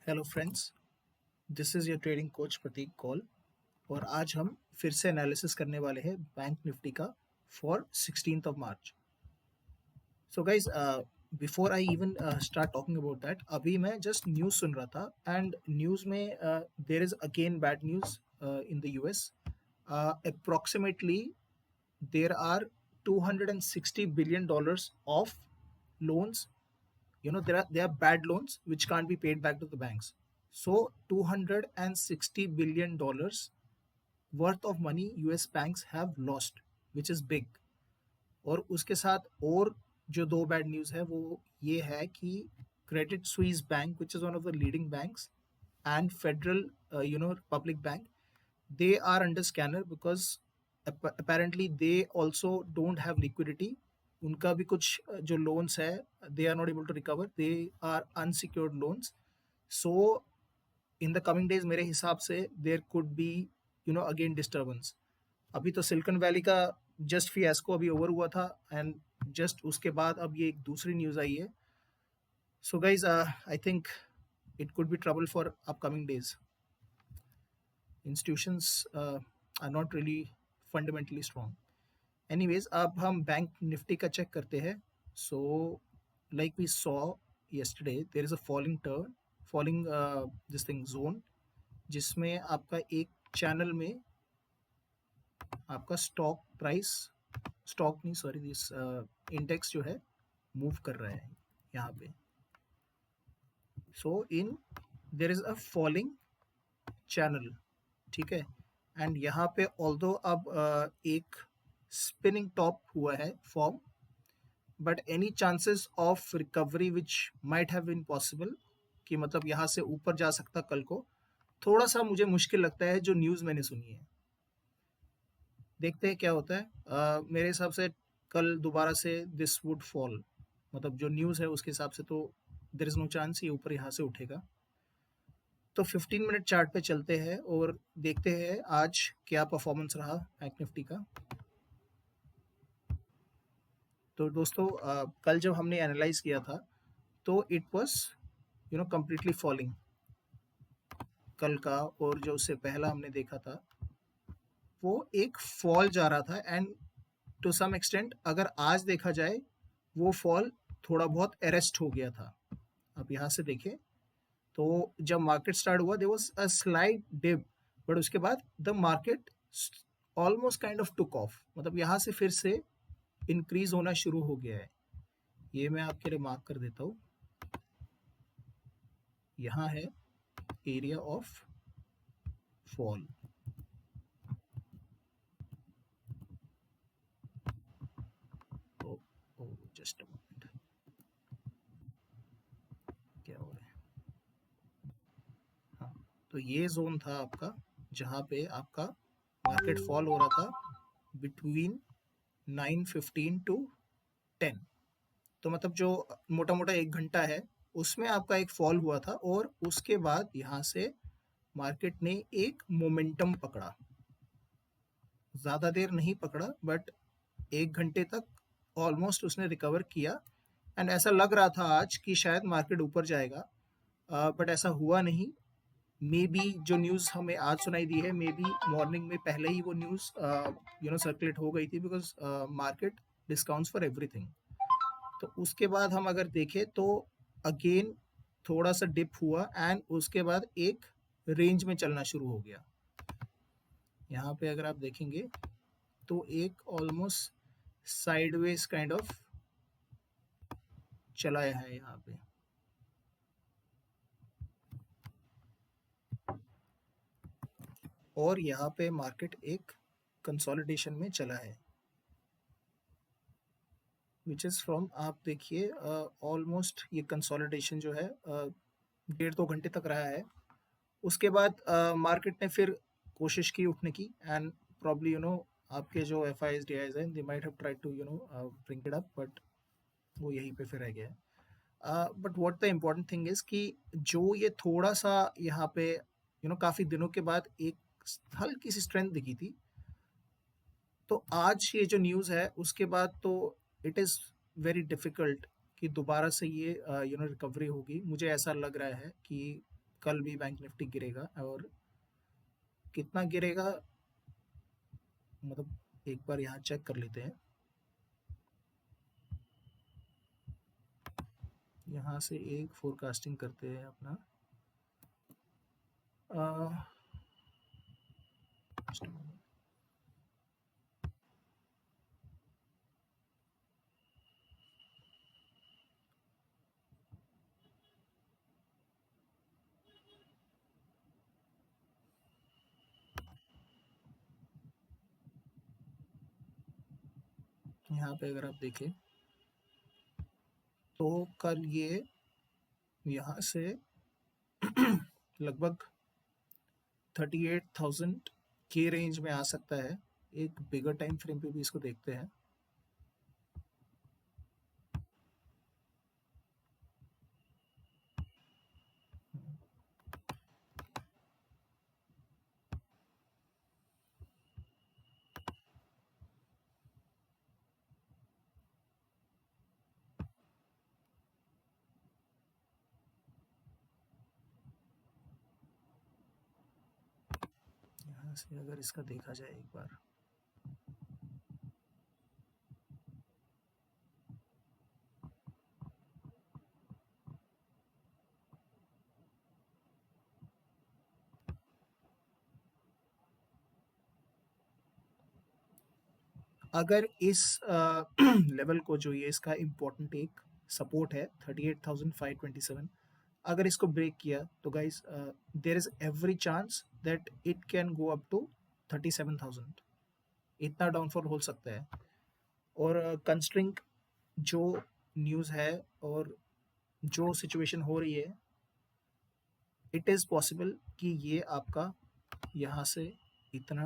Hello friends, this is your trading coach Prateek Kaul. और आज हम फिर से एनालिसिस करने वाले हैं बैंक निफ्टी का for 16th March. So guys, before I even start talking about that, अभी मैं जस्ट न्यूज़ सुन रहा था एंड न्यूज़ में there is again bad news in the US. Approximately there are $260 billion of loans. There are bad loans which can't be paid back to the banks. So $260 billion worth of money US banks have lost, which is big. और उसके साथ और जो दो bad news है वो ये है कि Credit Suisse bank, which is one of the leading banks, and Federal Republic Bank, they are under scanner because apparently they also don't have liquidity. उनका भी कुछ जो loans है, they are not able to recover, they are unsecured loans. So in the coming days मेरे हिसाब से there could be again disturbance. अभी तो सिलिकॉन वैली का जस्ट फियास्को अभी ओवर हुआ था एंड जस्ट उसके बाद अब ये एक दूसरी न्यूज़ आई है. So guys, I think it could be trouble for upcoming days. Institutions are not really fundamentally strong. Anyways, अब हम बैंक निफ्टी का चेक करते हैं. So like we saw yesterday, there is a falling this thing zone, जिसमें आपका एक channel में आपका दिस इंडेक्स जो है मूव कर रहा है यहाँ पे. So in there is a falling channel, ठीक है. एंड यहाँ पे ऑल्दो अब एक स्पिनिंग टॉप हुआ है form, but any chances of recovery which might have been possible, कि मतलब यहाँ से ऊपर जा सकता कल को, थोड़ा सा मुझे मुश्किल लगता है जो न्यूज़ मैंने सुनी है. देखते हैं क्या होता है. मेरे हिसाब से कल दोबारा से दिस वुड फॉल, मतलब जो न्यूज़ है उसके हिसाब से तो देयर इज़ नो चांस ये ऊपर यहाँ से उठेगा. तो 15 मिनट चार्ट पे चलते हैं और देखते हैं आज क्या परफॉर्मेंस रहा बैंक निफ्टी का. तो दोस्तों, कल जब हमने एनालाइज किया था तो इट वाज कम्प्लीटली फॉलिंग कल का, और जो उससे पहला हमने देखा था वो एक फॉल जा रहा था. एंड टू सम एक्सटेंट अगर आज देखा जाए वो फॉल थोड़ा बहुत अरेस्ट हो गया था. अब यहाँ से देखें तो जब मार्केट स्टार्ट हुआ there was a slight dip, but उसके बाद the market almost kind of took off, मतलब यहाँ से फिर से इंक्रीज होना शुरू हो गया है. ये मैं आपके लिए मार्क कर देता हूँ. यहाँ है area of fall. Just a moment, क्या हो रहा है. हाँ, तो ये जोन था आपका जहाँ पे आपका मार्केट फॉल हो रहा था बिटवीन 9:15 to 10. तो मतलब जो मोटा मोटा 1 घंटा है उसमें आपका एक फॉल हुआ था, और उसके बाद यहाँ से मार्केट ने एक मोमेंटम पकड़ा. ज़्यादा देर नहीं पकड़ा बट 1 घंटे तक ऑलमोस्ट उसने रिकवर किया. एंड ऐसा लग रहा था आज कि शायद मार्केट ऊपर जाएगा, बट ऐसा हुआ नहीं. मे बी जो न्यूज़ हमें आज सुनाई दी है, मे बी मॉर्निंग में पहले ही वो न्यूज़ सर्कुलेट हो गई थी, because market discounts for everything. तो उसके बाद हम अगर देखें तो अगेन थोड़ा सा डिप हुआ एंड उसके बाद एक रेंज में चलना शुरू हो गया. यहाँ पे अगर आप देखेंगे तो एक ऑलमोस्ट साइडवेज काइंड ऑफ चला है यहाँ पे. और यहाँ पे मार्केट एक कंसोलिडेशन में चला है, विच इज़ फ्रॉम, आप देखिए ऑलमोस्ट ये कंसोलिडेशन जो है 1.5-2 घंटे तक रहा है. उसके बाद मार्केट ने फिर कोशिश की उठने की, एंड प्रॉब्ली आपके जो F I S D I's हैं they might have tried to bring it up, but वो यहीं पे फिर रह गया है. But what the important thing is कि जो ये थोड़ा सा यहाँ पे काफ़ी दिनों के बाद एक हल्की सी स्ट्रेंथ दिखी थी, तो आज ये जो न्यूज़ है उसके बाद तो इट इज़ वेरी डिफ़िकल्ट कि दोबारा से ये रिकवरी होगी. मुझे ऐसा लग रहा है कि कल भी बैंक निफ्टी गिरेगा, और कितना गिरेगा मतलब एक बार यहाँ चेक कर लेते हैं। यहाँ से एक फोरकास्टिंग करते हैं अपना। यहाँ पे अगर आप देखें तो कल ये यहाँ से लगभग 38,000 के रेंज में आ सकता है। एक बिगर टाइम फ्रेम पे भी इसको देखते हैं। यहाँ से अगर इसका देखा जाए एक बार, अगर इस लेवल को, जो ये इसका इम्पोर्टेंट एक सपोर्ट है 38,527, अगर इसको ब्रेक किया तो guys there is every chance that it can go up to 37,000। इतना डाउनफॉल हो सकता है। और कंस्ट्रिंग जो न्यूज़ है और जो सिचुएशन हो रही है, इट इज़ पॉसिबल कि ये आपका यहाँ से इतना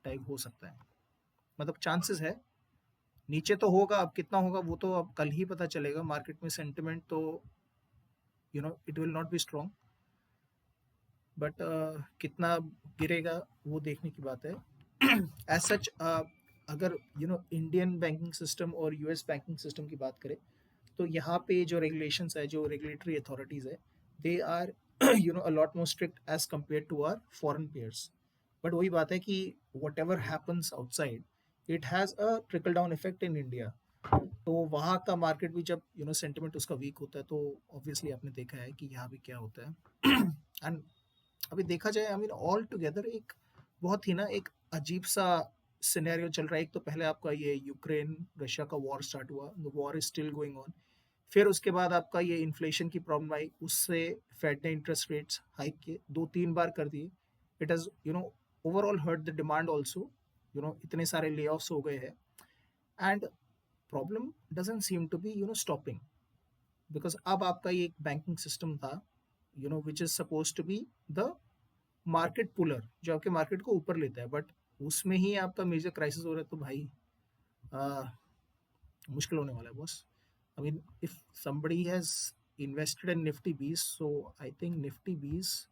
टाइप हो सकता है। मतलब चांसेस है। नीचे तो होगा, अब कितना होगा वो तो अब कल ही पता चलेगा। मार्केट में सेंटिमेंट तो it will not be strong, but कितना गिरेगा वो देखने की बात है। एज सच अगर इंडियन बैंकिंग सिस्टम और यूएस बैंकिंग सिस्टम की बात करें तो यहाँ पे जो रेगुलेशंस है, जो रेगुलेटरी अथॉरिटीज़ है, they are a lot more strict as compare to our foreign peers. But वही बात है कि whatever happens outside, it has a trickle down effect in India. तो वहाँ का मार्केट भी जब सेंटिमेंट उसका वीक होता है तो ऑब्वियसली आपने देखा है कि यहाँ भी क्या होता है। एंड अभी देखा जाए, आई मीन ऑल टुगेदर एक बहुत ही ना एक अजीब सा सिनेरियो चल रहा है। एक तो पहले आपका ये यूक्रेन रशिया का वॉर स्टार्ट हुआ, the war is still going on. फिर उसके बाद आपका ये इन्फ्लेशन की प्रॉब्लम आई, उससे फेड ने इंटरेस्ट रेट्स हाइक किए, 2-3 बार कर दिए। It has overall hurt the demand also. इतने सारे ले ऑफ्स हो गए हैं। And problem doesn't seem to be stopping, because अब आपका ये एक बैंकिंग सिस्टम था which is suppose to be the market puller, जो आपके मार्केट को ऊपर लेता है, बट उसमें ही आपका मेजर क्राइसिस हो रहा है। तो भाई मुश्किल होने वाला है boss. I mean if somebody has invested in Nifty 20, so I think Nifty 20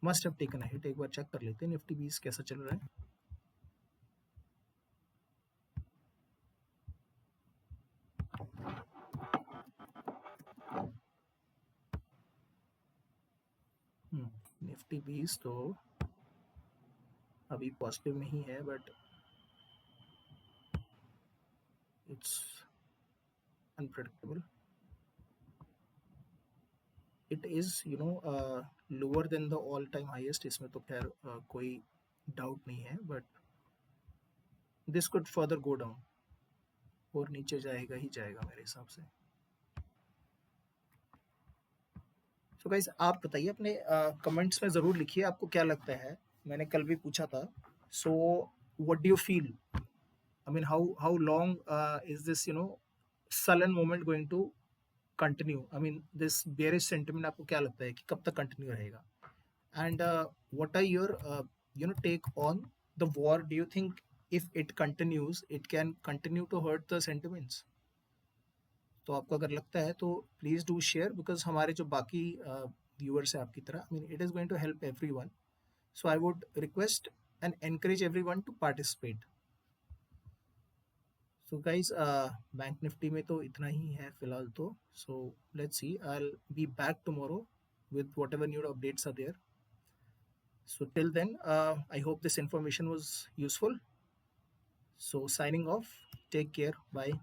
must have taken a hit। एक बार चेक कर लेते हैं निफ्टी 20 कैसा चल रहा है। निफ्टी 20 तो अभी पॉजिटिव में ही है, but it's unpredictable. It is lower than the all time highest, इसमें तो खैर कोई डाउट नहीं है, but this could further go down, और नीचे जाएगा ही जाएगा मेरे हिसाब से। तो गाइस आप बताइए, अपने कमेंट्स में ज़रूर लिखिए आपको क्या लगता है। मैंने कल भी पूछा था, so what do you feel? I mean how long is this sullen moment going to continue? I mean this bearish sentiment आपको क्या लगता है कि कब तक कंटिन्यू रहेगा? And what are your take on the war? Do you think if it continues, it can continue to hurt the sentiments? तो आपको अगर लगता है तो प्लीज़ डू शेयर, बिकॉज हमारे जो बाकी व्यूअर्स हैं आपकी तरह, I mean it is going to help every one. So I would request and encourage every one to participate. So guys bank Nifty में तो इतना ही है फिलहाल तो। So let's see, I will be back tomorrow with whatever new updates are there. So till then, I hope this information was useful. So signing off. Take care. Bye.